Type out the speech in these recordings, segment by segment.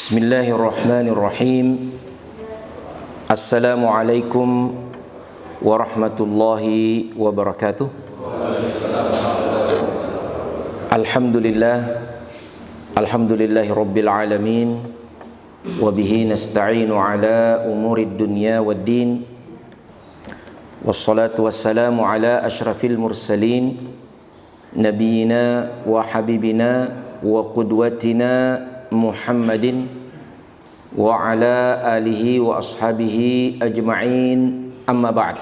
Bismillahirrahmanirrahim. Assalamualaikum warahmatullahi wabarakatuh. Alhamdulillahi rabbil alamin. Wabihi nasta'inu ala umurid dunya waddin. Wassalatu wassalamu ala ashrafil mursalin, nabiyina wa habibina wa qudwatina Muhammadin wa ala alihi wa ashabihi ajma'in, amma ba'd.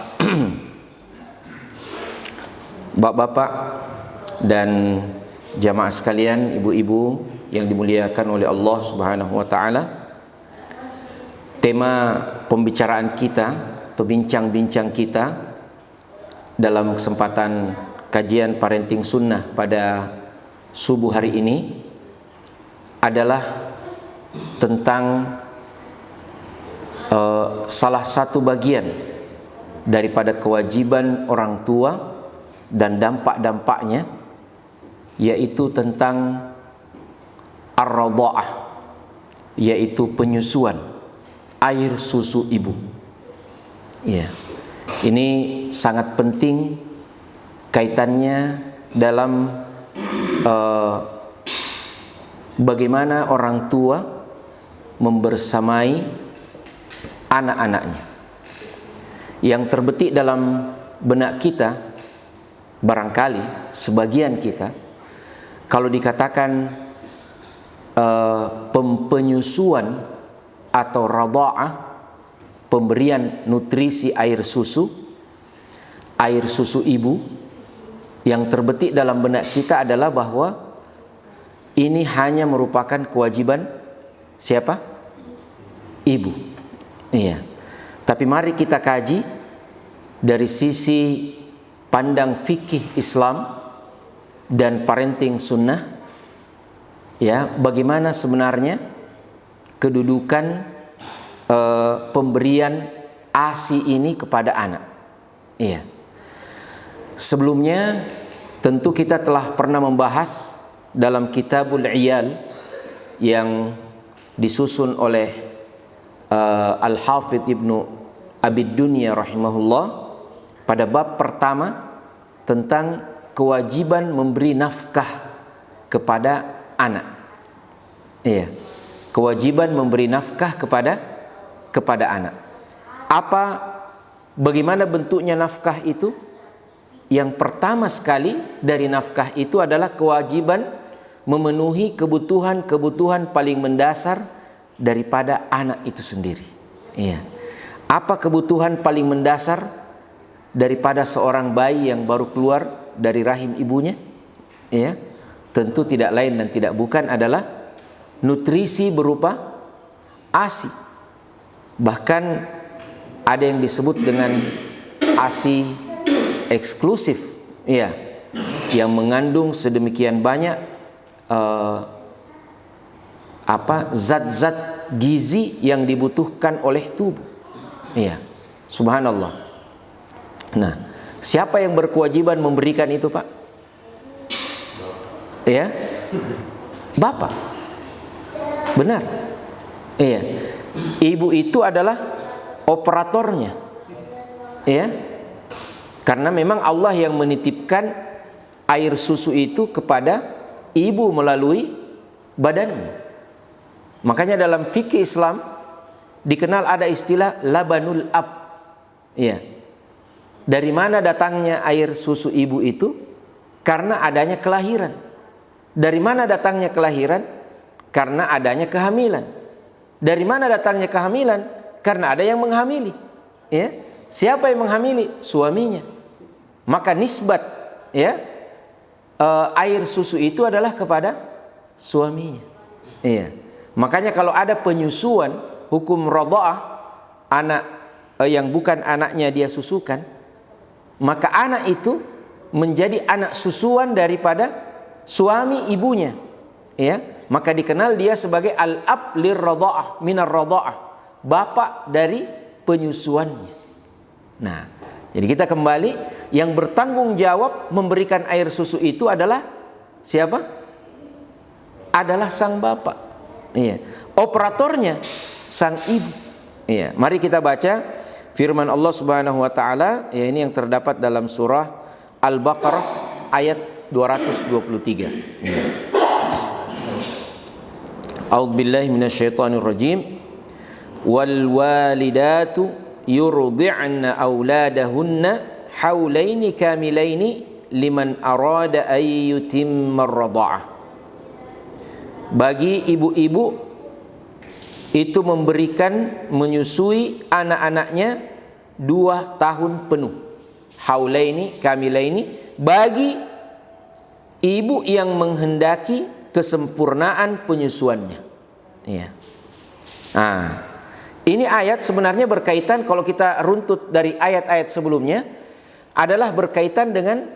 Bapak-bapak dan jamaah sekalian, ibu-ibu yang dimuliakan oleh Allah Subhanahu wa taala, tema pembicaraan kita atau bincang-bincang kita dalam kesempatan kajian parenting sunnah pada subuh hari ini adalah tentang salah satu bagian daripada kewajiban orang tua dan dampak-dampaknya, yaitu tentang ar-radha'ah, yaitu penyusuan air susu ibu. Ya, ini sangat penting kaitannya dalam bagaimana orang tua membersamai anak-anaknya. Yang terbetik dalam benak kita, barangkali sebagian kita, kalau dikatakan penyusuan atau radha'ah, pemberian nutrisi air susu ibu, yang terbetik dalam benak kita adalah bahwa ini hanya merupakan kewajiban siapa? Ibu. Iya. Tapi mari kita kaji dari sisi pandang fikih Islam dan parenting sunnah, ya, bagaimana sebenarnya kedudukan pemberian ASI ini kepada anak. Iya. Sebelumnya tentu kita telah pernah membahas dalam Kitabul Iyal yang disusun oleh Al-Hafidh Ibnu Abid Dunya rahimahullah pada bab pertama tentang kewajiban memberi nafkah kepada anak. Iya, kewajiban memberi nafkah kepada anak. Bagaimana bentuknya nafkah itu? Yang pertama sekali dari nafkah itu adalah kewajiban memenuhi kebutuhan paling mendasar daripada anak itu sendiri. Iya. Apa kebutuhan paling mendasar daripada seorang bayi yang baru keluar dari rahim ibunya? Iya. Tentu tidak lain dan tidak bukan adalah nutrisi berupa ASI. Bahkan ada yang disebut dengan ASI eksklusif, iya, yang mengandung sedemikian banyak zat-zat gizi yang dibutuhkan oleh tubuh. Iya, subhanallah. Nah, siapa yang berkewajiban memberikan itu, Pak? Ya, bapak. Benar. Iya, ibu itu adalah operatornya. Iya, karena memang Allah yang menitipkan air susu itu kepada ibu melalui badannya. Makanya dalam fikih Islam dikenal ada istilah labanul ab. Iya. Dari mana datangnya air susu ibu itu? Karena adanya kelahiran. Dari mana datangnya kelahiran? Karena adanya kehamilan. Dari mana datangnya kehamilan? Karena ada yang menghamili. Ya. Siapa yang menghamili? Suaminya. Maka nisbat, ya, air susu itu adalah kepada suaminya. Iya. Makanya kalau ada penyusuan hukum radha'ah, anak yang bukan anaknya dia susukan, maka anak itu menjadi anak susuan daripada suami ibunya. Ya, maka dikenal dia sebagai al-ab lir-radha'ah, minar radha'ah, bapak dari penyusuannya. Nah, jadi kita kembali, yang bertanggung jawab memberikan air susu itu adalah siapa? Adalah sang bapak. Iya. operatornya sang ibu. Ya, mari kita baca firman Allah Subhanahu wa taala, ya, ini yang terdapat dalam surah Al-Baqarah ayat 223. Ya. A'udzubillahi minasyaitonir rajim. Wal walidatu yurdi'na auladahunna haulaini kamilaini liman arada ay yutimma ar-radha'ah. Bagi ibu-ibu itu memberikan, menyusui anak-anaknya 2 tahun penuh. Haulaini kamilaini, bagi ibu yang menghendaki kesempurnaan penyusuannya. Ya. Nah, ini ayat sebenarnya berkaitan, kalau kita runtut dari ayat-ayat sebelumnya, adalah berkaitan dengan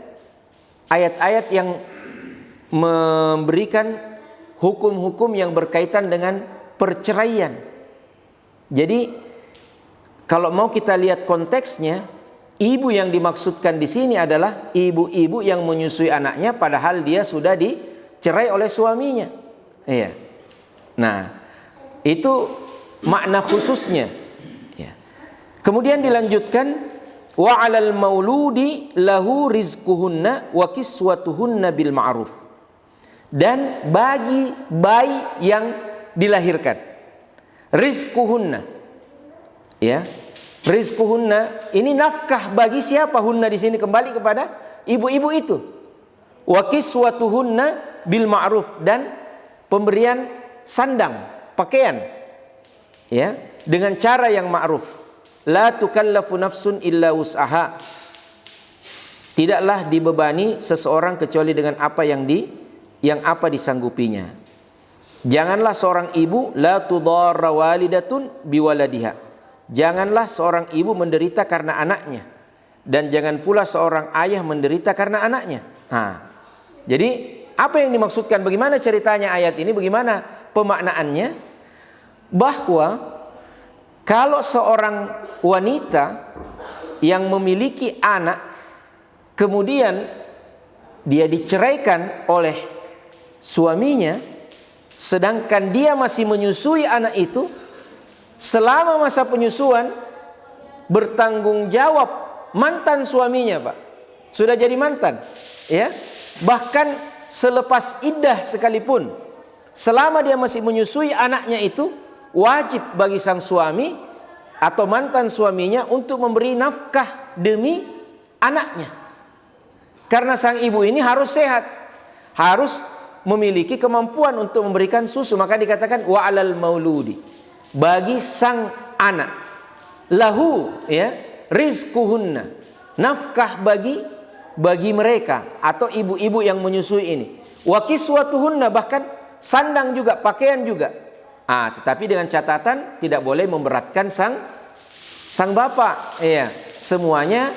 ayat-ayat yang memberikan hukum-hukum yang berkaitan dengan perceraian. Jadi kalau mau kita lihat konteksnya, ibu yang dimaksudkan di sini adalah ibu-ibu yang menyusui anaknya padahal dia sudah dicerai oleh suaminya. Iya. Nah, itu makna khususnya. Ya. Kemudian dilanjutkan, wa 'alal mauludi lahu rizquhunna wa kiswatuhunna bil ma'ruf. Dan bagi bayi yang dilahirkan, rizquhunna, ya, rizquhunna ini nafkah bagi siapa? Hunna di sini kembali kepada ibu-ibu itu. Wa kiswatuhunna bil ma'ruf, dan pemberian sandang, pakaian, ya, dengan cara yang ma'ruf. La tukallafu nafsun illa wus'aha. Tidaklah dibebani seseorang kecuali dengan apa yang disanggupinya. Janganlah seorang ibu la tudarra walidatun biwaladiha. Janganlah seorang ibu menderita karena anaknya, dan jangan pula seorang ayah menderita karena anaknya. Jadi apa yang dimaksudkan? Bagaimana ceritanya ayat ini? Bagaimana pemaknaannya? Bahwa kalau seorang wanita yang memiliki anak kemudian dia diceraikan oleh suaminya, sedangkan dia masih menyusui anak itu, selama masa penyusuan bertanggung jawab mantan suaminya, Pak. Sudah jadi mantan, ya. Bahkan selepas iddah sekalipun, selama dia masih menyusui anaknya itu, wajib bagi sang suami atau mantan suaminya untuk memberi nafkah demi anaknya. Karena sang ibu ini harus sehat, harus memiliki kemampuan untuk memberikan susu. Maka dikatakan wa 'alal mauludi, bagi sang anak, lahu, ya, rizquhunna, nafkah bagi mereka atau ibu-ibu yang menyusui ini. Wa kiswatuhunna, bahkan sandang juga, pakaian juga. Tetapi dengan catatan tidak boleh memberatkan sang bapak. Ya, semuanya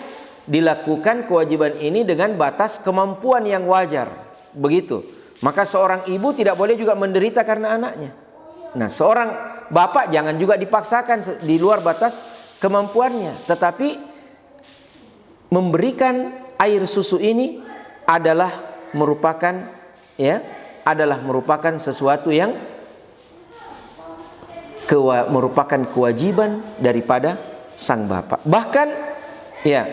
dilakukan kewajiban ini dengan batas kemampuan yang wajar. Begitu. Maka seorang ibu tidak boleh juga menderita karena anaknya. Nah, seorang bapak jangan juga dipaksakan di luar batas kemampuannya. Tetapi memberikan air susu ini adalah merupakan sesuatu yang merupakan kewajiban daripada sang bapak. Bahkan, ya,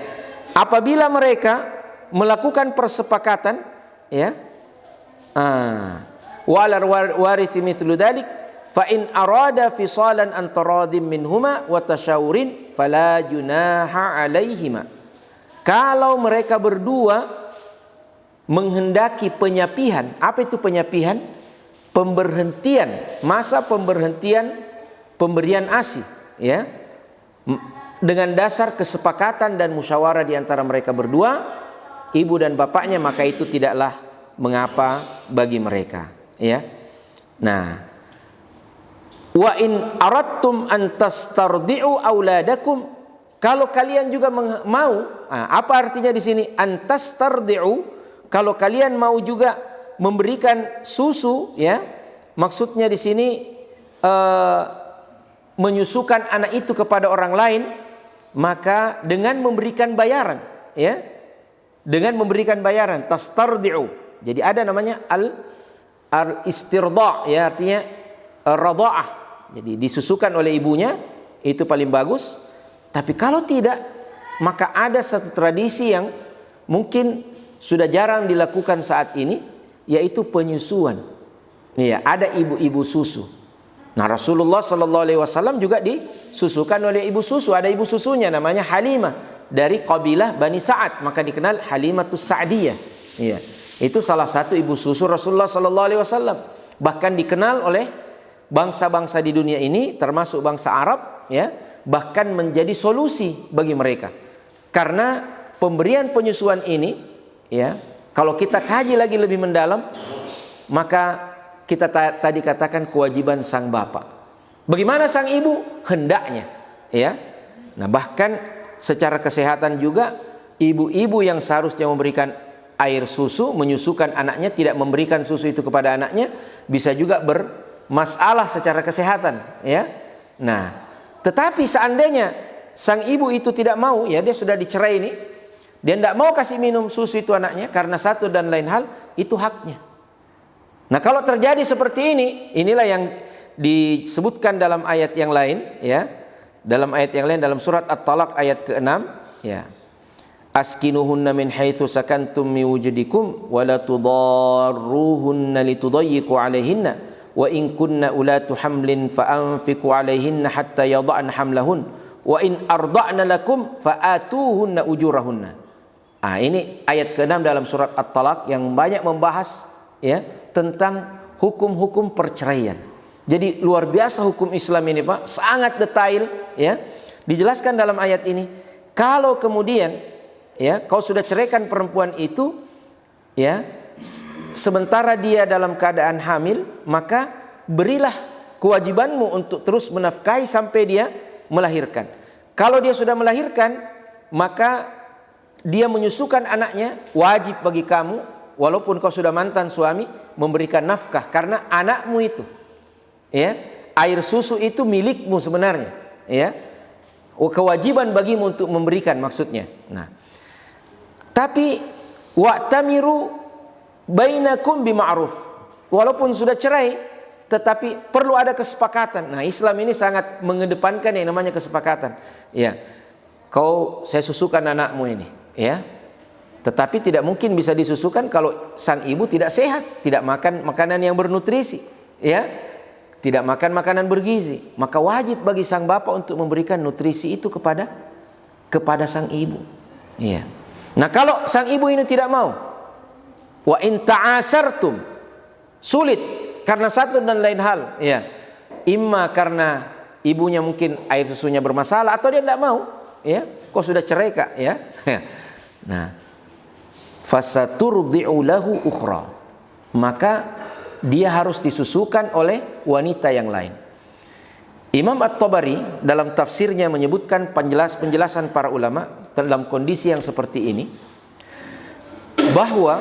apabila mereka melakukan persepakatan, ya, walal warithi mithlu dzalik fa in arada fisalan an taradim minhuma wa tasyawurin fala junaha alaihima. Kalau mereka berdua menghendaki penyapihan. Apa itu penyapihan? Pemberhentian, masa pemberhentian pemberian ASI, ya, dengan dasar kesepakatan dan musyawarah di antara mereka berdua, ibu dan bapaknya, maka itu tidaklah mengapa bagi mereka, ya. Nah, wa in aradtum an tastardi'u auladakum, kalau kalian juga mau, apa artinya di sini antastardi'u? Kalau kalian mau juga memberikan susu, ya, maksudnya di sini menyusukan anak itu kepada orang lain, maka dengan memberikan bayaran, ya, dengan memberikan bayaran, tastardi'u. Jadi ada namanya al-istirda', ya, artinya radha'ah, jadi disusukan oleh ibunya, itu paling bagus. Tapi kalau tidak, maka ada satu tradisi yang mungkin sudah jarang dilakukan saat ini, yaitu penyusuan. Ya, ada ibu-ibu susu. Nah, Rasulullah Sallallahu Alaihi Wasallam juga disusukan oleh ibu susu. Ada ibu susunya namanya Halimah dari kabilah Bani Sa'ad, maka dikenal Halimatus Sa'diyah. Ya, itu salah satu ibu susu Rasulullah Sallallahu Alaihi Wasallam. Bahkan dikenal oleh bangsa-bangsa di dunia ini, termasuk bangsa Arab, ya, bahkan menjadi solusi bagi mereka. Karena pemberian penyusuan ini, ya, kalau kita kaji lagi lebih mendalam, maka kita tadi katakan kewajiban sang bapak. Bagaimana sang ibu? Hendaknya, ya. Nah, bahkan secara kesehatan juga, ibu-ibu yang seharusnya memberikan air susu, menyusukan anaknya, tidak memberikan susu itu kepada anaknya, bisa juga bermasalah secara kesehatan, ya. Nah, tetapi seandainya sang ibu itu tidak mau, ya, dia sudah dicerai ini, dia tidak mau kasih minum susu itu anaknya karena satu dan lain hal, itu haknya. Nah, kalau terjadi seperti ini, inilah yang disebutkan dalam ayat yang lain, ya. Dalam ayat yang lain, dalam surat At-Talaq ayat ke-6, ya. Askinuhunna min haitsu sakantum min wujudikum wa la tudarruhunna litudayyiqu 'alaihinna wa in kunna ulatu hamlin fa anfiqu 'alaihinna hatta yad'an hamlahun wa in arda'na lakum fa atuhunna ujurahunna. Ini ayat ke-6 dalam surat At-Talaq yang banyak membahas, ya, tentang hukum-hukum perceraian. Jadi luar biasa hukum Islam ini, Pak, sangat detail, ya. Dijelaskan dalam ayat ini, kalau kemudian, ya, kau sudah ceraikan perempuan itu, ya, sementara dia dalam keadaan hamil, maka berilah kewajibanmu untuk terus menafkahi sampai dia melahirkan. Kalau dia sudah melahirkan, maka dia menyusukan anaknya, wajib bagi kamu, walaupun kau sudah mantan suami, memberikan nafkah karena anakmu itu, ya, air susu itu milikmu sebenarnya, ya, kewajiban bagimu untuk memberikan, maksudnya. Nah, tapi wa'tamiru bainakum bima'ruf, walaupun sudah cerai, tetapi perlu ada kesepakatan. Nah, Islam ini sangat mengedepankan yang namanya kesepakatan, ya. Saya susukan anakmu ini, ya, tetapi tidak mungkin bisa disusukan kalau sang ibu tidak sehat, tidak makan makanan yang bernutrisi, ya, tidak makan makanan bergizi. Maka wajib bagi sang bapak untuk memberikan nutrisi itu kepada sang ibu, ya. Nah, kalau sang ibu ini tidak mau, wa in ta'asartum, sulit karena satu dan lain hal, ya, imma karena ibunya mungkin air susunya bermasalah, atau dia tidak mau, ya, kok sudah cerai, Kak, ya. Nah, fasaturdi'u lahu ukhra, maka dia harus disusukan oleh wanita yang lain. Imam At-Tabari dalam tafsirnya menyebutkan penjelasan para ulama dalam kondisi yang seperti ini, bahwa,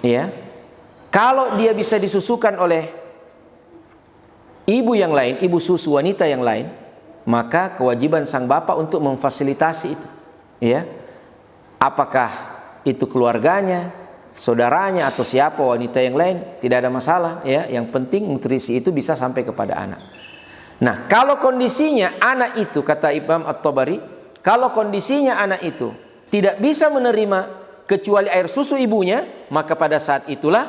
ya, kalau dia bisa disusukan oleh ibu yang lain, ibu susu wanita yang lain, maka kewajiban sang bapak untuk memfasilitasi itu, ya, apakah itu keluarganya, saudaranya, atau siapa wanita yang lain, tidak ada masalah, ya. Yang penting nutrisi itu bisa sampai kepada anak. Nah, kalau kondisinya anak itu, kata Imam At-Tabari, kalau kondisinya anak itu tidak bisa menerima kecuali air susu ibunya, maka pada saat itulah,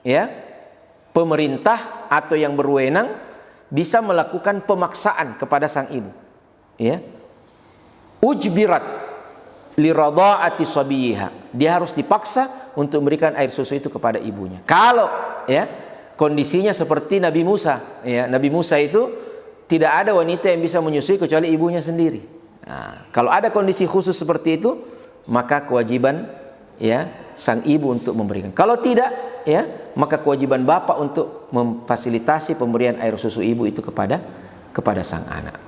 ya, pemerintah atau yang berwenang bisa melakukan pemaksaan kepada sang ibu, ya. Ujbirat liradha'ati sabiyiha, dia harus dipaksa untuk memberikan air susu itu kepada ibunya. Kalau, ya, kondisinya seperti Nabi Musa, ya, Nabi Musa itu tidak ada wanita yang bisa menyusui kecuali ibunya sendiri. Nah, kalau ada kondisi khusus seperti itu, maka kewajiban, ya, sang ibu untuk memberikan. Kalau tidak, ya, maka kewajiban bapak untuk memfasilitasi pemberian air susu ibu itu kepada sang anak.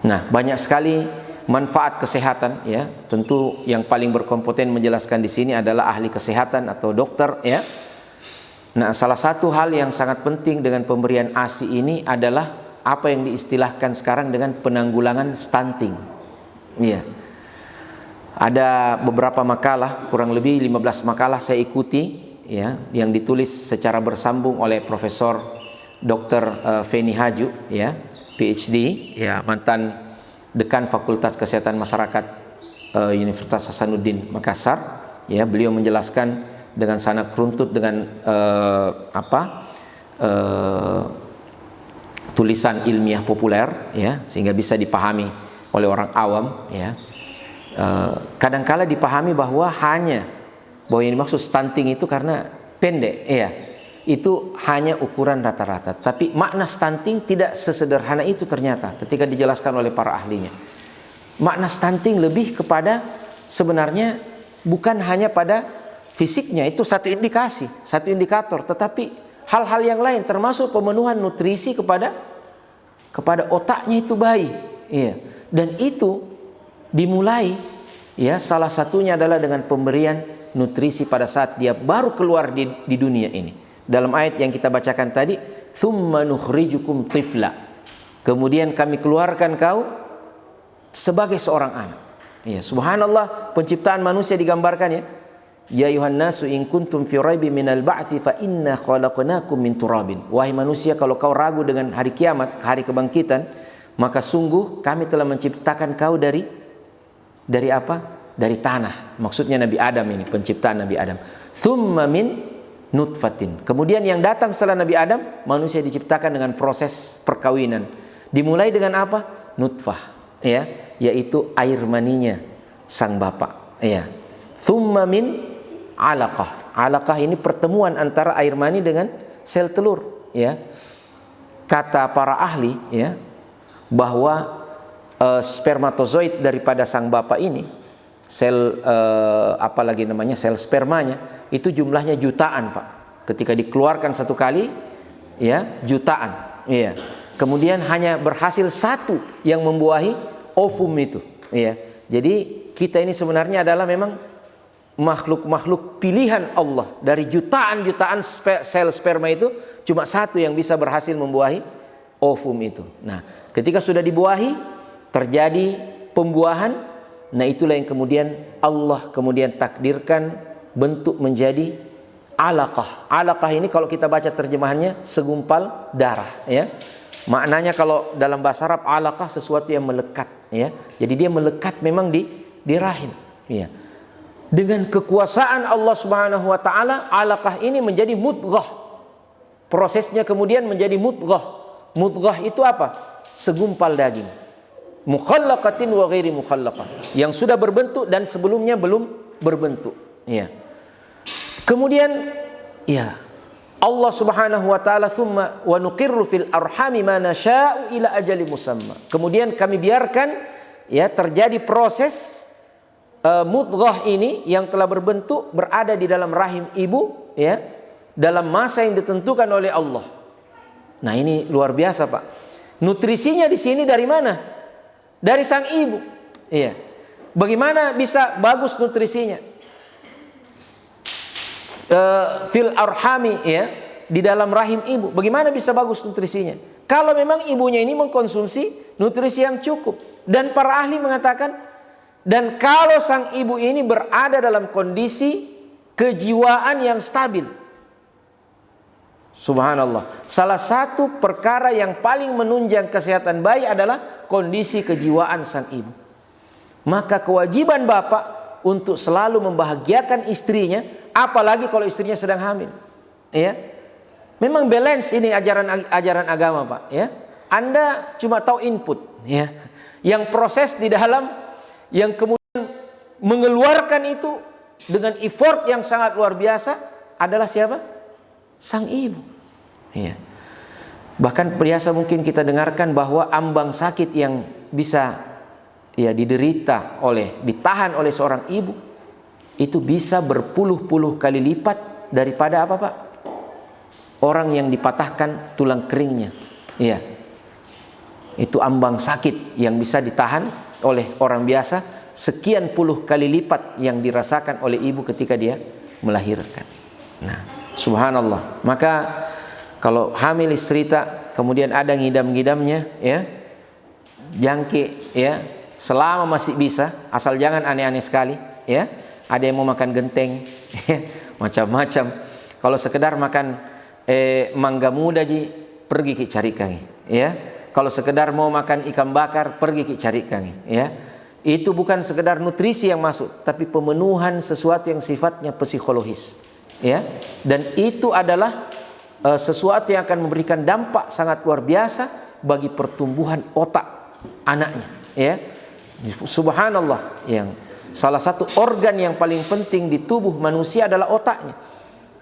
Nah, banyak sekali manfaat kesehatan, ya. Tentu yang paling berkompeten menjelaskan di sini adalah ahli kesehatan atau dokter, ya. Nah, salah satu hal yang sangat penting dengan pemberian ASI ini adalah apa yang diistilahkan sekarang dengan penanggulangan stunting, ya. Ada beberapa makalah, kurang lebih 15 makalah saya ikuti, ya, yang ditulis secara bersambung oleh Profesor Dr. Feni Haju, ya, PhD, ya, mantan dekan Fakultas Kesehatan Masyarakat Universitas Hasanuddin Makassar, ya, beliau menjelaskan dengan sangat runtut dengan tulisan ilmiah populer, ya, sehingga bisa dipahami oleh orang awam, ya. Kadangkala dipahami bahwa yang dimaksud stunting itu karena pendek, ya, itu hanya ukuran rata-rata. Tapi makna stunting tidak sesederhana itu ternyata ketika dijelaskan oleh para ahlinya. Makna stunting lebih kepada sebenarnya bukan hanya pada fisiknya, itu satu indikasi, satu indikator, tetapi hal-hal yang lain termasuk pemenuhan nutrisi kepada otaknya itu bayi, iya. Dan itu dimulai, ya, salah satunya adalah dengan pemberian nutrisi pada saat dia baru keluar di dunia ini. Dalam ayat yang kita bacakan tadi, "Tsumma nukhrijukum tifla." Kemudian kami keluarkan kau sebagai seorang anak. Ya, subhanallah, penciptaan manusia digambarkan, ya. Ya ayuhan nasu in kuntum fi raibin minal ba'tsi fa inna khalaqnakum min turabin. Wahai manusia, kalau kau ragu dengan hari kiamat, hari kebangkitan, maka sungguh kami telah menciptakan kau dari apa? Dari tanah. Maksudnya Nabi Adam ini, penciptaan Nabi Adam. Tsumma min nutfatin. Kemudian yang datang setelah Nabi Adam, manusia diciptakan dengan proses perkawinan. Dimulai dengan apa? Nutfah, ya, yaitu air maninya sang bapak, ya. Tsumma min alaqah. Alaqah ini pertemuan antara air mani dengan sel telur, ya. Kata para ahli, ya, bahwa spermatozoid daripada sang bapak ini, sel apalagi namanya, sel spermanya itu jumlahnya jutaan, Pak. Ketika dikeluarkan satu kali, ya, jutaan, ya. Kemudian hanya berhasil satu yang membuahi ovum itu, ya. Jadi kita ini sebenarnya adalah memang makhluk-makhluk pilihan Allah. Dari jutaan-jutaan sel sperma itu cuma satu yang bisa berhasil membuahi ovum itu. Nah, ketika sudah dibuahi, terjadi pembuahan. Nah, itulah yang kemudian Allah kemudian takdirkan bentuk menjadi alaqah. Alaqah ini kalau kita baca terjemahannya segumpal darah, ya. Maknanya kalau dalam bahasa Arab, alaqah sesuatu yang melekat, ya. Jadi dia melekat memang di rahim, ya. Dengan kekuasaan Allah Subhanahu wa taala, alaqah ini menjadi mudghah. Prosesnya kemudian menjadi mudghah. Mudghah itu apa? Segumpal daging. Mukhallaqatin wa ghairi mukhallaqah. Yang sudah berbentuk dan sebelumnya belum berbentuk, ya. Kemudian, ya, Allah Subhanahu wa taala, "Tsumma wa nuqirru fil arhami ma nasya'u ila ajali musamma." Kemudian kami biarkan, ya, terjadi proses mudghah ini yang telah berbentuk berada di dalam rahim ibu, ya, dalam masa yang ditentukan oleh Allah. Nah, ini luar biasa, Pak. Nutrisinya di sini dari mana? Dari sang ibu, iya. Bagaimana bisa bagus nutrisinya? Fil arhami, ya, di dalam rahim ibu. Bagaimana bisa bagus nutrisinya? Kalau memang ibunya ini mengkonsumsi nutrisi yang cukup. Dan para ahli mengatakan, dan kalau sang ibu ini berada dalam kondisi kejiwaan yang stabil. Subhanallah. Salah satu perkara yang paling menunjang kesehatan bayi adalah kondisi kejiwaan sang ibu. Maka kewajiban bapak untuk selalu membahagiakan istrinya, apalagi kalau istrinya sedang hamil, ya. Memang balance ini ajaran agama, Pak, ya. Anda cuma tahu input, ya. Yang proses di dalam, yang kemudian mengeluarkan itu dengan effort yang sangat luar biasa adalah siapa? Sang ibu, ya. Bahkan biasa mungkin kita dengarkan bahwa ambang sakit yang bisa, ya, ditahan oleh seorang ibu itu bisa berpuluh-puluh kali lipat daripada apa, Pak? Orang yang dipatahkan tulang keringnya, iya. Itu ambang sakit yang bisa ditahan oleh orang biasa sekian puluh kali lipat yang dirasakan oleh ibu ketika dia melahirkan. Nah, subhanallah. Maka kalau hamil istri tak, kemudian ada ngidam-ngidamnya, ya, jangkik, ya, selama masih bisa, asal jangan aneh-aneh sekali, ya. Ada yang mau makan genteng, macam-macam. Kalau sekedar makan mangga muda, pergi ki cari kangi, ya. Kalau sekedar mau makan ikan bakar, pergi ki cari kangi, ya. Itu bukan sekedar nutrisi yang masuk, tapi pemenuhan sesuatu yang sifatnya psikologis, ya. Dan itu adalah sesuatu yang akan memberikan dampak sangat luar biasa bagi pertumbuhan otak anaknya, ya. Subhanallah, yang salah satu organ yang paling penting di tubuh manusia adalah otaknya.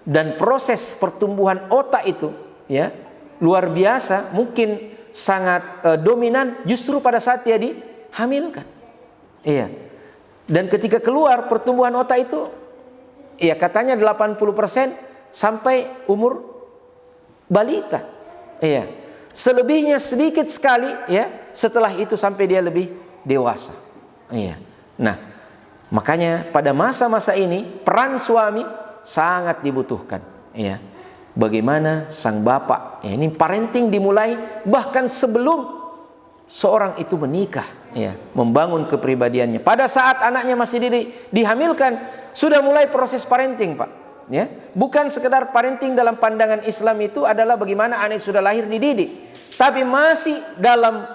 Dan proses pertumbuhan otak itu, ya, luar biasa, mungkin sangat dominan justru pada saat dia dihamilkan. Iya. Dan ketika keluar pertumbuhan otak itu, ya katanya 80% sampai umur balita. Iya. Selebihnya sedikit sekali, ya, setelah itu sampai dia lebih dewasa. Iya. Nah, makanya pada masa-masa ini peran suami sangat dibutuhkan, ya. Bagaimana sang bapak, ya, ini parenting dimulai bahkan sebelum seorang itu menikah, ya, membangun kepribadiannya. Pada saat anaknya masih dihamilkan sudah mulai proses parenting, Pak, ya. Bukan sekedar parenting dalam pandangan Islam itu adalah bagaimana anak sudah lahir dididik, tapi masih dalam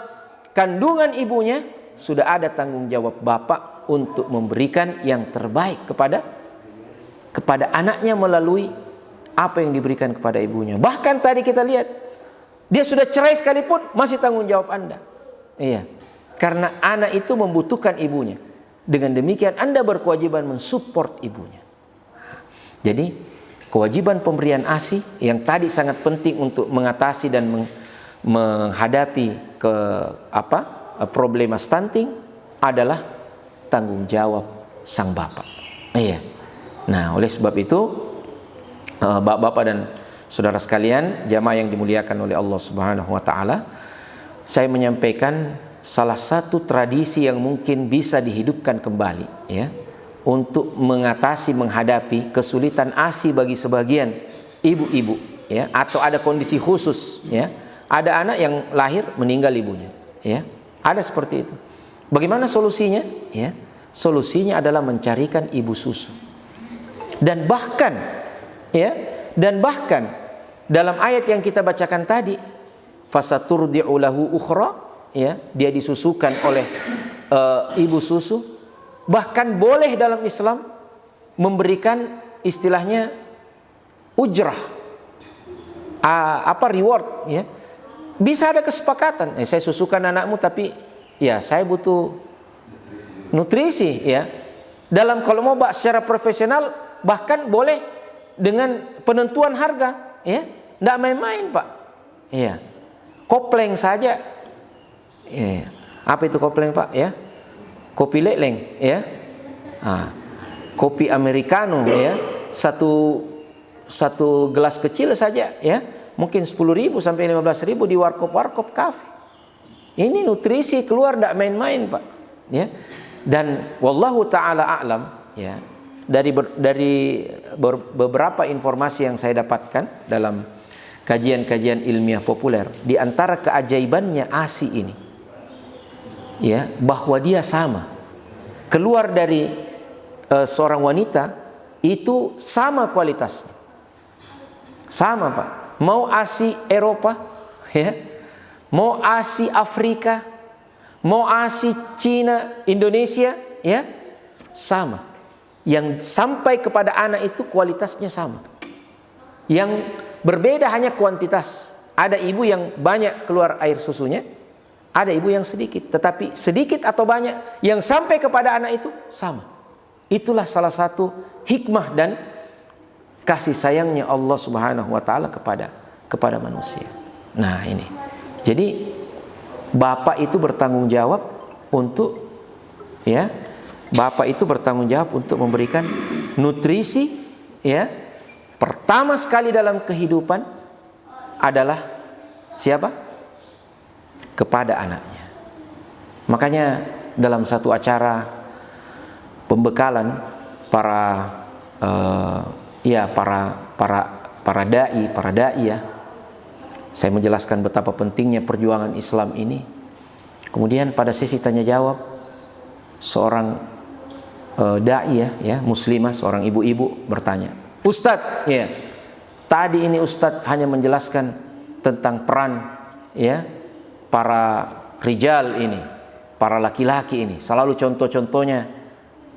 kandungan ibunya sudah ada tanggung jawab bapak untuk memberikan yang terbaik kepada anaknya melalui apa yang diberikan kepada ibunya. Bahkan tadi kita lihat, dia sudah cerai sekalipun masih tanggung jawab Anda. Iya. Karena anak itu membutuhkan ibunya. Dengan demikian Anda berkewajiban mensupport ibunya. Jadi kewajiban pemberian ASI yang tadi sangat penting untuk mengatasi dan menghadapi problema stunting adalah tanggung jawab sang bapak. Iya. Nah, oleh sebab itu bapak-bapak dan saudara sekalian, jamaah yang dimuliakan oleh Allah Subhanahu wa taala, saya menyampaikan salah satu tradisi yang mungkin bisa dihidupkan kembali, ya, untuk menghadapi kesulitan ASI bagi sebagian ibu-ibu, ya, atau ada kondisi khusus, ya. Ada anak yang lahir meninggal ibunya, ya. Ada seperti itu. Bagaimana solusinya? Ya. Solusinya adalah mencarikan ibu susu. Dan bahkan dalam ayat yang kita bacakan tadi, fasaturdi'u lahu ukhra, ya, dia disusukan oleh ibu susu. Bahkan boleh dalam Islam memberikan istilahnya ujrah, reward, ya. Bisa ada kesepakatan, saya susukan anakmu tapi ya saya butuh nutrisi, ya. Dalam kalau mau secara profesional bahkan boleh dengan penentuan harga, ya. Tidak main-main, Pak. Iya. Kopleng saja. Ya. Apa itu kopleng, Pak? Ya. Kopi leleng, ya. Kopi americano, ya. Satu gelas kecil saja, ya. Mungkin 10.000 sampai 15.000 di warkop kafe. Ini nutrisi keluar tidak main-main, Pak. Ya. Dan wallahu taala a'lam, ya. Dari beberapa informasi yang saya dapatkan dalam kajian-kajian ilmiah populer, di antara keajaibannya ASI ini, ya, bahwa dia sama keluar dari seorang wanita itu sama kualitasnya, sama, Pak. Mau ASI Eropa, ya, mau ASI Afrika, mau ASI Cina, Indonesia, ya, sama. Yang sampai kepada anak itu kualitasnya sama. Yang berbeda hanya kuantitas. Ada ibu yang banyak keluar air susunya, ada ibu yang sedikit. Tetapi sedikit atau banyak yang sampai kepada anak itu sama. Itulah salah satu hikmah dan kasih sayangnya Allah Subhanahu wa taala kepada manusia. Nah, ini. Jadi bapak itu bertanggung jawab untuk, ya, bapak itu bertanggung jawab untuk memberikan nutrisi, ya, pertama sekali dalam kehidupan adalah siapa? Kepada anaknya. Makanya dalam satu acara pembekalan para dai ya, saya menjelaskan betapa pentingnya perjuangan Islam ini. Kemudian pada sesi tanya jawab, seorang dai ya muslimah, seorang ibu-ibu bertanya, "Ustadz, ya, tadi ini Ustadz hanya menjelaskan tentang peran ya para rijal ini, para laki-laki ini. Selalu contoh-contohnya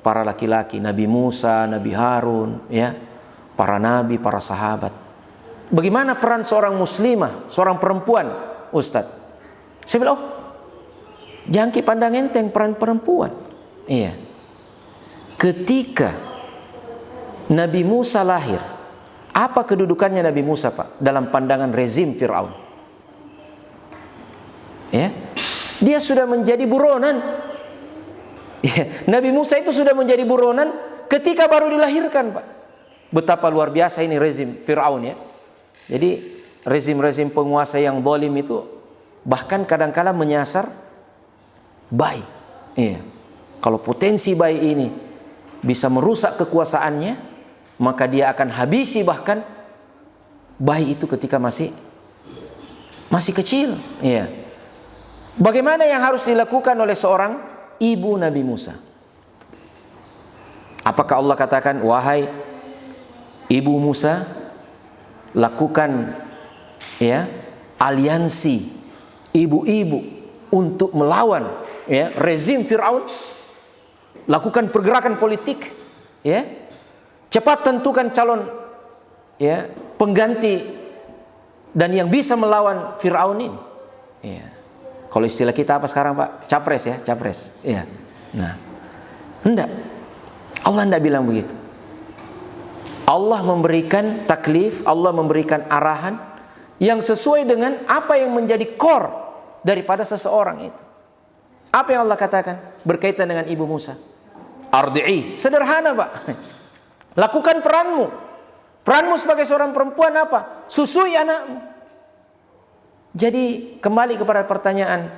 para laki-laki, Nabi Musa, Nabi Harun, ya, para nabi, para sahabat. Bagaimana peran seorang muslimah, seorang perempuan, Ustadz? Saya bilang, oh, jangan pandang enteng peran perempuan. Iya. Ketika Nabi Musa lahir, apa kedudukannya Nabi Musa, Pak, dalam pandangan rezim Fir'aun? Ya, dia sudah menjadi buronan. Ya, Nabi Musa itu sudah menjadi buronan ketika baru dilahirkan, Pak. Betapa luar biasa ini rezim Fir'aun ya. Jadi rezim-rezim penguasa yang zalim itu bahkan kadang-kala menyasar bayi. Iya. Kalau potensi bayi ini bisa merusak kekuasaannya, maka dia akan habisi bahkan bayi itu ketika masih kecil. Iya. Bagaimana yang harus dilakukan oleh seorang ibu Nabi Musa? Apakah Allah katakan, wahai ibu Musa, lakukan ya aliansi ibu-ibu untuk melawan ya rezim Fir'aun, lakukan pergerakan politik ya, cepat tentukan calon ya pengganti dan yang bisa melawan Fir'aun ini ya. Kalau istilah kita apa sekarang, Pak? Capres ya, capres ya. Nah, enggak, Allah enggak bilang begitu. Allah memberikan taklif, Allah memberikan arahan yang sesuai dengan apa yang menjadi core daripada seseorang itu. Apa yang Allah katakan berkaitan dengan ibu Musa? Ardi'i. Sederhana, Pak. Lakukan peranmu. Peranmu sebagai seorang perempuan apa? Susui anakmu. Jadi kembali kepada pertanyaan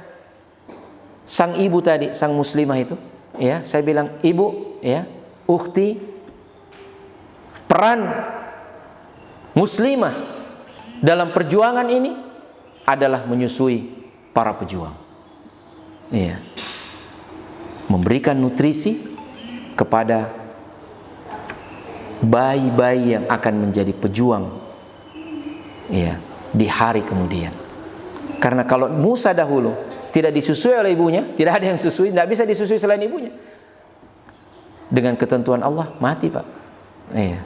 sang ibu tadi, sang muslimah itu, ya, saya bilang, ibu, ya, ukhti, peran muslimah dalam perjuangan ini adalah menyusui para pejuang. Iya. Memberikan nutrisi kepada bayi-bayi yang akan menjadi pejuang, iya, di hari kemudian. Karena kalau Musa dahulu tidak disusui oleh ibunya, tidak ada yang susui, tidak bisa disusui selain ibunya. Dengan ketentuan Allah, mati, Pak. Iya.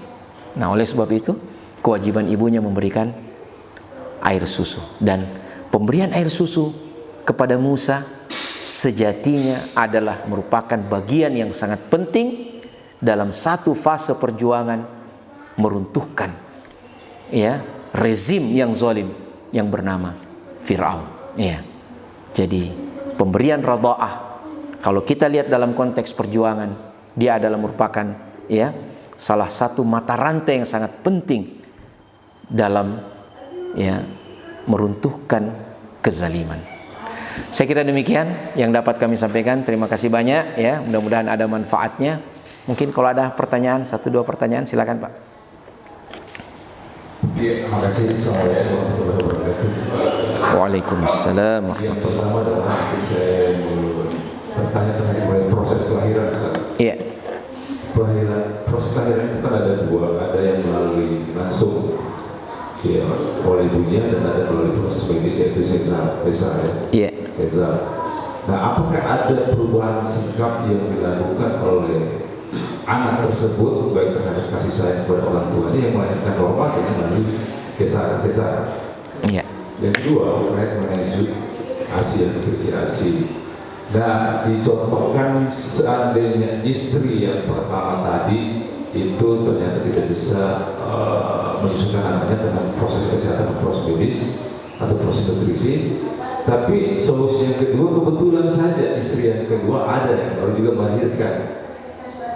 Nah, oleh sebab itu, kewajiban ibunya memberikan air susu. Dan pemberian air susu kepada Musa sejatinya adalah merupakan bagian yang sangat penting dalam satu fase perjuangan meruntuhkan ya rezim yang zalim yang bernama Fir'aun. Ya. Jadi pemberian radha'ah, kalau kita lihat dalam konteks perjuangan, dia adalah merupakan ya salah satu mata rantai yang sangat penting dalam ya meruntuhkan kezaliman. Saya kira demikian yang dapat kami sampaikan. Terima kasih banyak ya. Mudah-mudahan ada manfaatnya. Mungkin kalau ada pertanyaan, 1-2 pertanyaan, silakan, Pak. Terima kasih. Assalamualaikum warahmatullahi wabarakatuh. Waalaikumsalam warahmatullahi wabarakatuh. Saya bertanya terkait proses kelahiran. Iya. Proses kelahiran itu kan ada dua, ada yang melalui langsung ya, oleh ibunya dan ada melalui proses medis yaitu sesar ya. Iya. Sesar. Nah, apakah ada perubahan sikap yang dilakukan oleh anak tersebut baik terhadap kasih sayang kepada orang tuanya yang melahirkan normal dengan melalui sesar? Iya. Yang kedua terkait mengenai ASI dan nutrisi ASI. Nah, dicontohkan seandainya istri yang pertama tadi itu ternyata tidak bisa menyusukan anaknya dengan proses kesehatan, proses medis atau proses nutrisi, tapi solusi yang kedua kebetulan saja istri yang kedua ada yang baru juga melahirkan.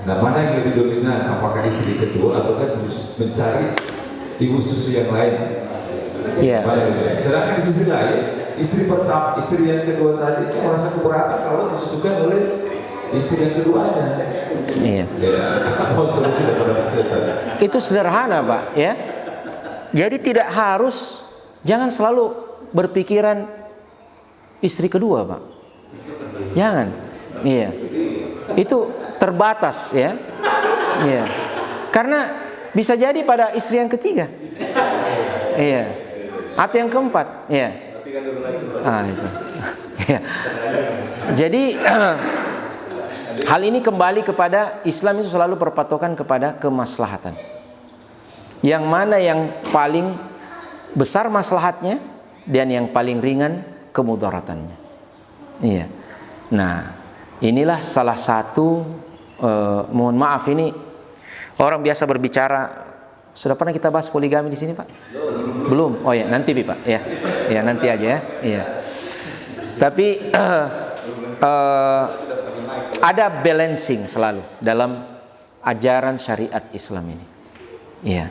Nah, mana yang lebih dominan? Apakah istri kedua atau kan mencari ibu susu yang lain? Iya. Sedangkan di sisi lain, istri yang kedua tadi itu merasa keberatan kalau disusukan oleh istri yang keduanya. Iya. Ya, solusi daripada itu sederhana, Pak, ya. Jadi tidak harus, jangan selalu berpikiran istri kedua, Pak. Jangan. Iya. Itu terbatas ya. Iya. Karena bisa jadi pada istri yang ketiga. Iya. Atau yang keempat, ya. Itu. Ya. Jadi hal ini kembali kepada Islam itu selalu berpatokan kepada kemaslahatan. Yang mana yang paling besar maslahatnya dan yang paling ringan kemudaratannya. Iya. Nah, inilah salah satu mohon maaf ini orang biasa berbicara. Sudah pernah kita bahas poligami di sini, Pak? Belum. Oh ya, nanti Pak. Ya. Ya, nanti aja ya. Iya. Tapi ada balancing selalu dalam ajaran syariat Islam ini. Iya.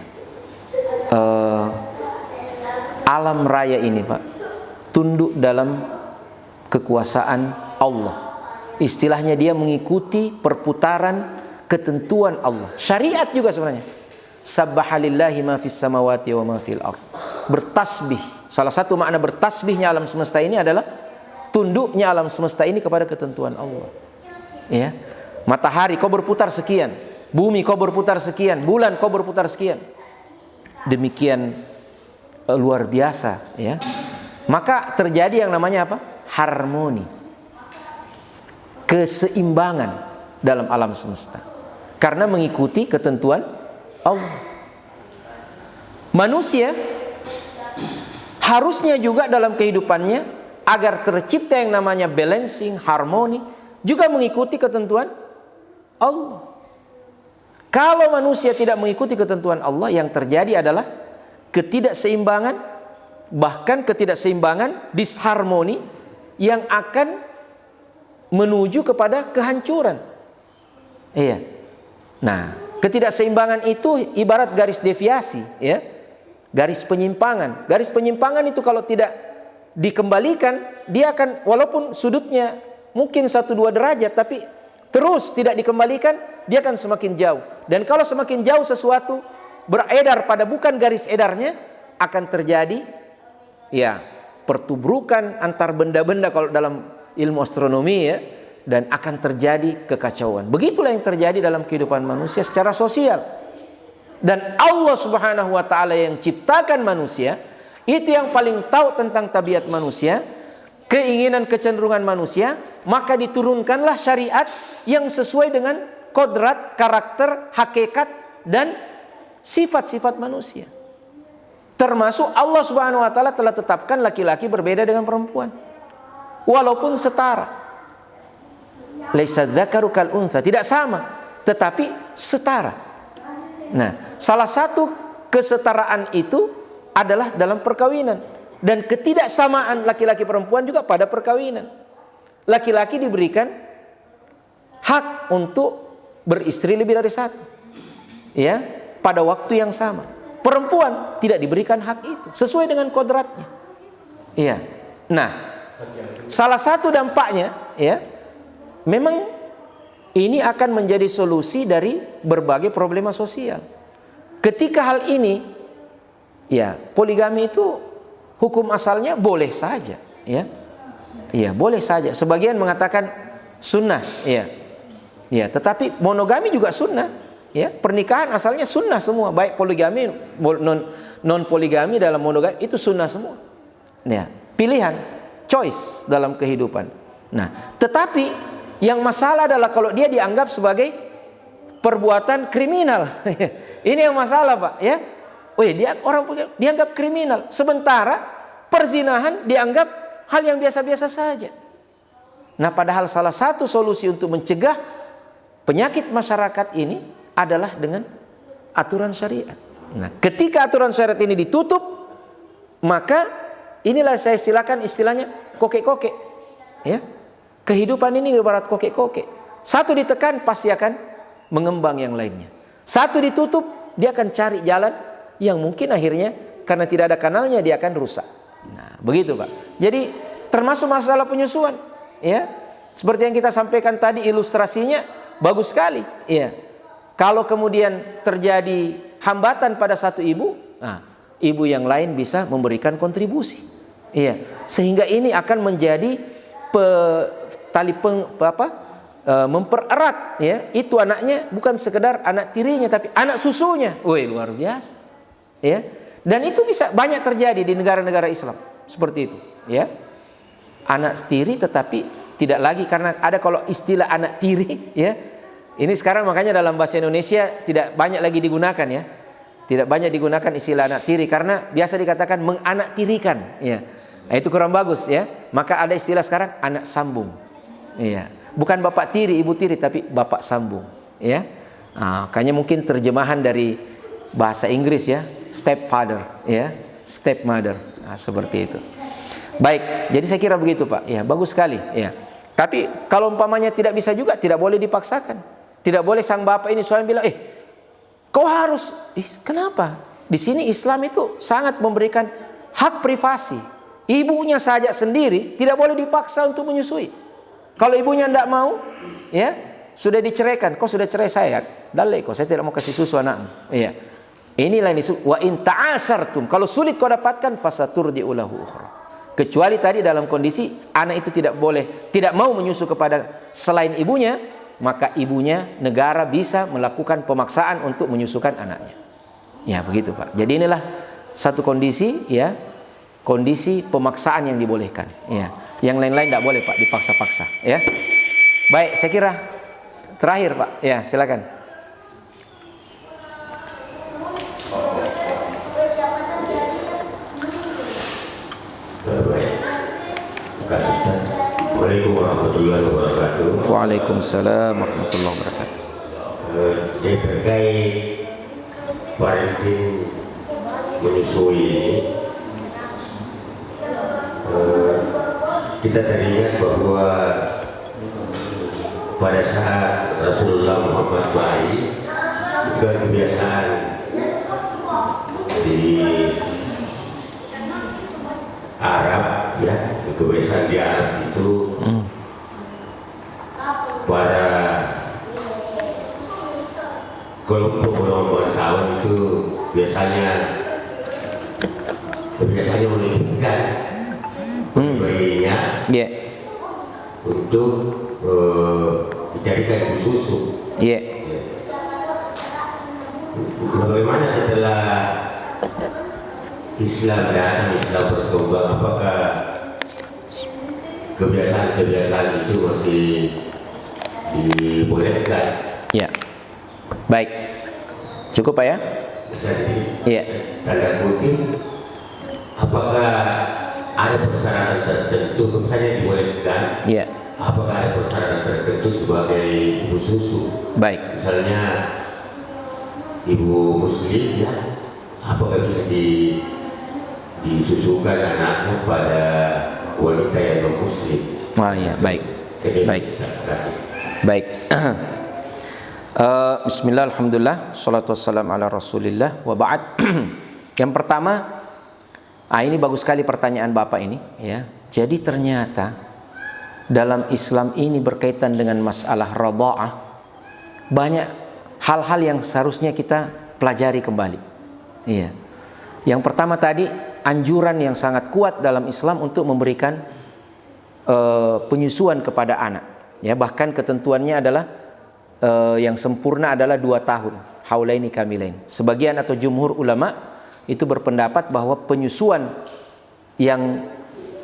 Alam raya ini, Pak, tunduk dalam kekuasaan Allah. Istilahnya dia mengikuti perputaran ketentuan Allah. Syariat juga sebenarnya. Sabbahalillahi ma fis samawati wa ma fil ardh. Bertasbih. Salah satu makna bertasbihnya alam semesta ini adalah tunduknya alam semesta ini kepada ketentuan Allah. Ya. Matahari kau berputar sekian, bumi kau berputar sekian, bulan kau berputar sekian. Demikian luar biasa, ya. Maka terjadi yang namanya apa? Harmoni. Keseimbangan dalam alam semesta. Karena mengikuti ketentuan Allah. Manusia harusnya juga dalam kehidupannya agar tercipta yang namanya balancing, harmoni, juga mengikuti ketentuan Allah. Kalau manusia tidak mengikuti ketentuan Allah, yang terjadi adalah ketidakseimbangan, bahkan ketidakseimbangan, disharmoni yang akan menuju kepada kehancuran. Iya. Nah, ketidakseimbangan itu ibarat garis deviasi, ya. Garis penyimpangan. Garis penyimpangan itu kalau tidak dikembalikan, dia akan walaupun sudutnya mungkin 1-2 derajat, tapi terus tidak dikembalikan, dia akan semakin jauh. Dan kalau semakin jauh sesuatu beredar pada bukan garis edarnya, akan terjadi ya pertubrukan antar benda-benda kalau dalam ilmu astronomi, ya. Dan akan terjadi kekacauan. Begitulah yang terjadi dalam kehidupan manusia secara sosial. Dan Allah Subhanahu wa taala yang ciptakan manusia, itu yang paling tahu tentang tabiat manusia, keinginan kecenderungan manusia, maka diturunkanlah syariat yang sesuai dengan kodrat, karakter, hakikat dan sifat-sifat manusia. Termasuk Allah Subhanahu wa taala telah tetapkan laki-laki berbeda dengan perempuan. Walaupun setara. Laisa dzakaru kal untha, tidak sama, tetapi setara. Nah, salah satu kesetaraan itu adalah dalam perkawinan, dan ketidaksamaan laki-laki perempuan juga pada perkawinan. Laki-laki diberikan hak untuk beristri lebih dari satu, ya, pada waktu yang sama. Perempuan tidak diberikan hak itu sesuai dengan kodratnya. Iya. Nah, salah satu dampaknya, ya, memang ini akan menjadi solusi dari berbagai problema sosial. Ketika hal ini, ya, poligami itu hukum asalnya boleh saja, ya. Iya, boleh saja. Sebagian mengatakan sunnah, ya. Ya, tetapi monogami juga sunnah, ya. Pernikahan asalnya sunnah semua, baik poligami non poligami dalam monogami itu sunnah semua. Ya, pilihan, choice dalam kehidupan. Nah, tetapi yang masalah adalah kalau dia dianggap sebagai perbuatan kriminal. Ini yang masalah, Pak, ya. Dia orang dianggap kriminal, sementara perzinahan dianggap hal yang biasa-biasa saja. Nah, padahal salah satu solusi untuk mencegah penyakit masyarakat ini adalah dengan aturan syariat. Nah, ketika aturan syariat ini ditutup, maka inilah saya istilahnya kokek-kokek, ya. Kehidupan ini ibarat kokek-kokek. Satu ditekan pasti akan mengembang yang lainnya. Satu ditutup, dia akan cari jalan yang mungkin akhirnya karena tidak ada kanalnya dia akan rusak. Nah, begitu, Pak. Jadi termasuk masalah penyusuan, ya. Seperti yang kita sampaikan tadi, ilustrasinya bagus sekali, ya. Kalau kemudian terjadi hambatan pada satu ibu, nah, ibu yang lain bisa memberikan kontribusi, iya. Sehingga ini akan menjadi mempererat, ya. Itu anaknya bukan sekedar anak tirinya tapi anak susunya. Luar biasa, ya. Dan itu bisa banyak terjadi di negara-negara Islam seperti itu, ya. Anak tiri tetapi tidak lagi, karena ada kalau istilah anak tiri, ya. Ini sekarang makanya dalam bahasa Indonesia tidak banyak lagi digunakan, ya. Tidak banyak digunakan istilah anak tiri karena biasa dikatakan menganak-tirikan, ya. Nah, itu kurang bagus, ya. Maka ada istilah sekarang anak sambung. Iya. Bukan bapak tiri, ibu tiri, tapi bapak sambung, ya. Nah, makanya mungkin terjemahan dari bahasa Inggris, ya, stepfather, ya, stepmother. Nah, seperti itu. Baik, jadi saya kira begitu, Pak. Ya, bagus sekali, ya. Tapi kalau umpamanya tidak bisa juga, tidak boleh dipaksakan. Tidak boleh sang bapak ini suami bilang, kau harus. Kenapa? Di sini Islam itu sangat memberikan hak privasi. Ibunya saja sendiri tidak boleh dipaksa untuk menyusui. Kalau ibunya tidak mau, ya, sudah diceraikan. Kau sudah cerai saya, dalek kau, saya tidak mau kasih susu anakmu. Iya. Inilah ini wa in ta'asartum. Kalau sulit kau dapatkan, fasaturdi'u lahu ukhra. Kecuali tadi dalam kondisi anak itu tidak mau menyusu kepada selain ibunya, maka ibunya, negara bisa melakukan pemaksaan untuk menyusukan anaknya. Ya, begitu, Pak. Jadi inilah satu kondisi, ya, kondisi pemaksaan yang dibolehkan, ya. Yang lain-lain tidak boleh, Pak, dipaksa-paksa, ya. Baik, saya kira terakhir, Pak. Ya, silakan. Baik. Terima kasih, Ustaz. Assalamualaikum warahmatullahi wabarakatuh. Waalaikumsalam warahmatullahi wabarakatuh. Ini terkait parenting menyusui ini, kita teringat bahwa pada saat Rasulullah Muhammad bayi, itu kan kebiasaan di Arab, ya, kebiasaan di Arab itu para kelompok bangsawan itu biasanya menunjukkan bayinya, Yeah. untuk dijadikan ibu susu. Yeah. Bagaimana setelah Islam berkembang, apakah kebiasaan itu masih dibolehkan? Ya. Baik. Cukup, Pak, ya? Iya. Tanda kutip, apakah ada persyaratan tertentu, misalnya dibolehkan? Iya. Apakah ada persyaratan tertentu sebagai ibu susu? Baik. Misalnya ibu muslim, ya, apakah bisa disusukan anaknya pada wanita yang non muslim? Ya, baik. Baik. Baik. Bismillah, alhamdulillah, salatu wassalam ala rasulillah, wa ba'd. Yang pertama, ini bagus sekali pertanyaan Bapak ini, ya. Jadi ternyata dalam Islam ini berkaitan dengan masalah radha'ah, banyak hal-hal yang seharusnya kita pelajari kembali. Iya. Yang pertama tadi, anjuran yang sangat kuat dalam Islam untuk memberikan penyusuan kepada anak. Ya, bahkan ketentuannya adalah yang sempurna adalah 2 tahun, haulaini kamilain. Sebagian atau jumhur ulama itu berpendapat bahwa penyusuan yang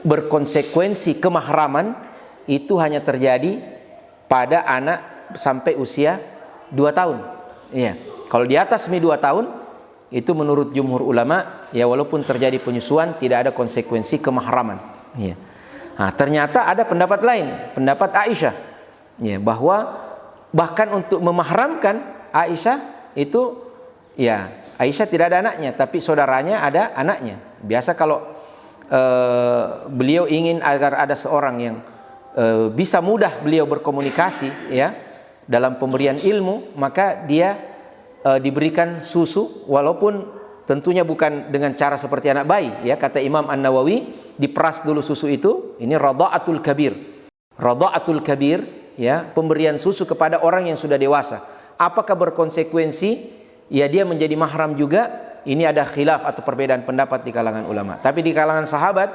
berkonsekuensi kemahraman itu hanya terjadi pada anak sampai usia 2 tahun. Iya. Kalau di atas 2 tahun, itu menurut jumhur ulama, ya, walaupun terjadi penyusuan tidak ada konsekuensi kemahraman. Iya. Nah, ternyata ada pendapat lain, pendapat Aisyah, ya, bahwa bahkan untuk memahramkan Aisyah itu, ya, Aisyah tidak ada anaknya, tapi saudaranya ada anaknya. Biasa kalau beliau ingin agar ada seorang yang bisa mudah beliau berkomunikasi, ya, dalam pemberian ilmu, maka dia diberikan susu, walaupun tentunya bukan dengan cara seperti anak bayi, ya. Kata Imam An-Nawawi, diperas dulu susu itu. Ini radha'atul kabir. Radha'atul kabir, ya, pemberian susu kepada orang yang sudah dewasa. Apakah berkonsekuensi, ya, dia menjadi mahram juga? Ini ada khilaf atau perbedaan pendapat di kalangan ulama. Tapi di kalangan sahabat,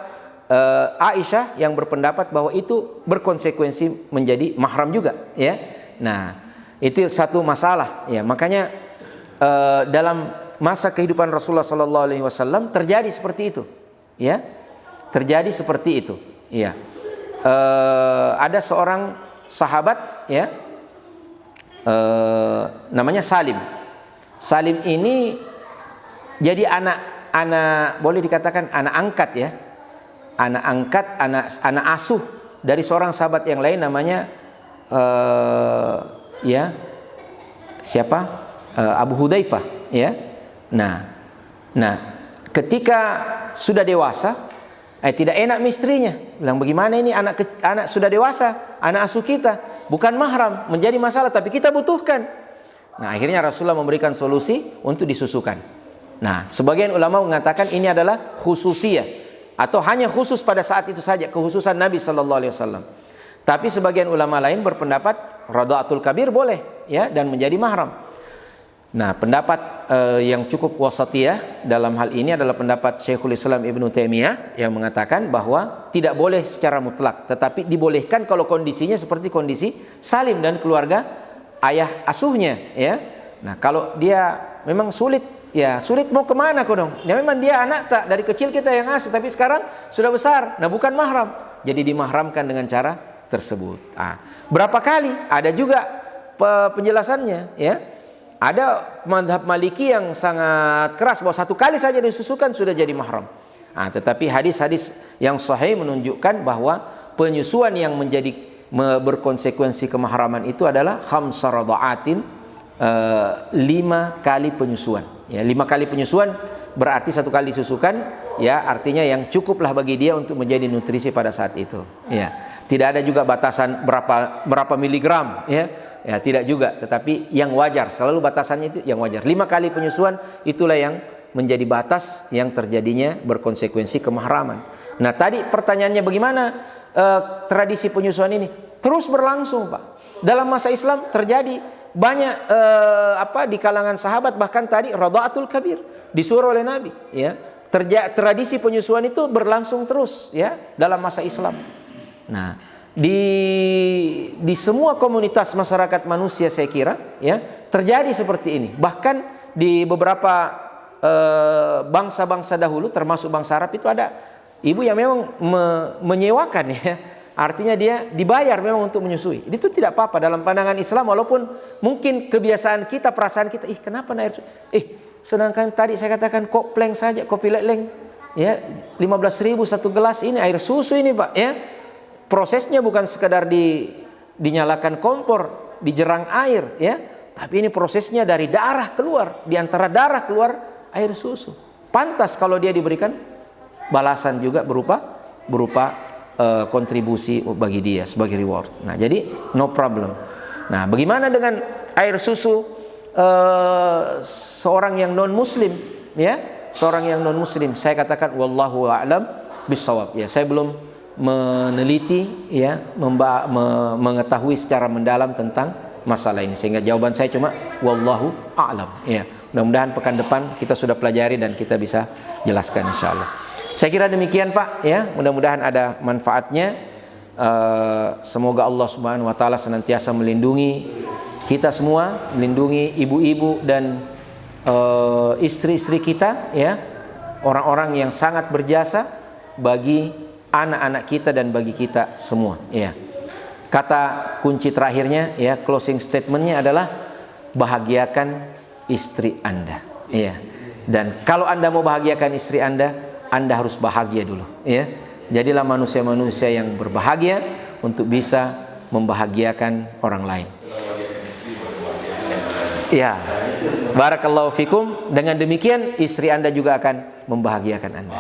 Aisyah yang berpendapat bahwa itu berkonsekuensi menjadi mahram juga, ya. Nah, itu satu masalah, ya. Makanya dalam masa kehidupan Rasulullah sallallahu alaihi wasallam terjadi seperti itu. Ya. Terjadi seperti itu. Ya. Ada seorang sahabat ya. Namanya Salim. Salim ini jadi anak boleh dikatakan anak angkat ya. Anak angkat, anak asuh dari seorang sahabat yang lain namanya ya siapa? Abu Hudzaifah ya. Nah, ketika sudah dewasa, tidak enak istrinya. Bilang bagaimana ini anak sudah dewasa, anak asuh kita, bukan mahram, menjadi masalah tapi kita butuhkan. Nah, akhirnya Rasulullah memberikan solusi untuk disusukan. Nah, sebagian ulama mengatakan ini adalah khususiyah atau hanya khusus pada saat itu saja, kekhususan Nabi sallallahu alaihi wasallam. Tapi sebagian ulama lain berpendapat radha'atul kabir boleh ya dan menjadi mahram. Nah, pendapat yang cukup wasatiyah dalam hal ini adalah pendapat Syekhul Islam Ibnu Taimiyah yang mengatakan bahwa tidak boleh secara mutlak, tetapi dibolehkan kalau kondisinya seperti kondisi Salim dan keluarga ayah asuhnya ya. Nah, kalau dia memang sulit mau kemana kau dong? Ya memang dia anak tak dari kecil kita yang asuh, tapi sekarang sudah besar. Nah, bukan mahram. Jadi dimahramkan dengan cara tersebut. Berapa kali? Ada juga penjelasannya ya. Ada mazhab Maliki yang sangat keras bahwa satu kali saja disusukan sudah jadi mahram. Tetapi hadis-hadis yang sahih menunjukkan bahwa penyusuan yang menjadi berkonsekuensi kemahraman itu adalah khamsa radha'atin, 5 kali penyusuan. Ya, 5 kali penyusuan berarti 1 kali disusukan, ya artinya yang cukuplah bagi dia untuk menjadi nutrisi pada saat itu. Ya, tidak ada juga batasan berapa miligram, ya tidak juga. Tetapi yang wajar, selalu batasannya itu yang wajar. 5 kali penyusuan itulah yang menjadi batas yang terjadinya berkonsekuensi kemahraman. Nah, tadi pertanyaannya bagaimana tradisi penyusuan ini? Terus berlangsung, Pak. Dalam masa Islam terjadi banyak di kalangan sahabat, bahkan tadi radha'atul kabir disuruh oleh Nabi ya. Tradisi penyusuan itu berlangsung terus ya dalam masa Islam. Nah, di semua komunitas masyarakat manusia saya kira ya terjadi seperti ini. Bahkan di beberapa bangsa-bangsa dahulu termasuk bangsa Arab itu ada ibu yang memang menyewakan ya. Artinya dia dibayar memang untuk menyusui. Itu tidak apa-apa dalam pandangan Islam, walaupun mungkin kebiasaan kita, perasaan kita, kenapa air susu? Sedangkan tadi saya katakan kopleng saja, kopi leleng, ya 15.000 1 gelas, ini air susu ini Pak, ya. Prosesnya bukan sekedar dinyalakan kompor, dijerang air, ya. Tapi ini prosesnya dari darah keluar, di antara darah keluar air susu. Pantas kalau dia diberikan balasan juga berupa kontribusi bagi dia sebagai reward. Nah, jadi no problem. Nah, bagaimana dengan air susu seorang yang non muslim ya? Seorang yang non muslim, saya katakan wallahu a'lam bissawab ya. Saya belum meneliti ya, mengetahui secara mendalam tentang masalah ini, sehingga jawaban saya cuma wallahu a'lam ya. Mudah-mudahan pekan depan kita sudah pelajari dan kita bisa jelaskan insyaallah. Saya kira demikian Pak ya, mudah-mudahan ada manfaatnya. Semoga Allah Subhanahu wa taala senantiasa melindungi kita semua, melindungi ibu-ibu dan istri-istri kita ya, orang-orang yang sangat berjasa bagi anak-anak kita dan bagi kita semua ya. Kata kunci terakhirnya ya, closing statementnya adalah bahagiakan istri Anda ya. Dan kalau Anda mau bahagiakan istri Anda harus bahagia dulu ya. Jadilah manusia-manusia yang berbahagia untuk bisa membahagiakan orang lain. Ya. Barakallahu fikum. Dengan demikian istri Anda juga akan membahagiakan Anda.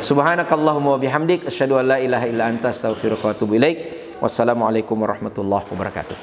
Subhanakallahumma wa bihamdik asyhadu an la ilaha illa anta astaghfiruka wa atubu ilaik. Wassalamualaikum warahmatullahi wabarakatuh.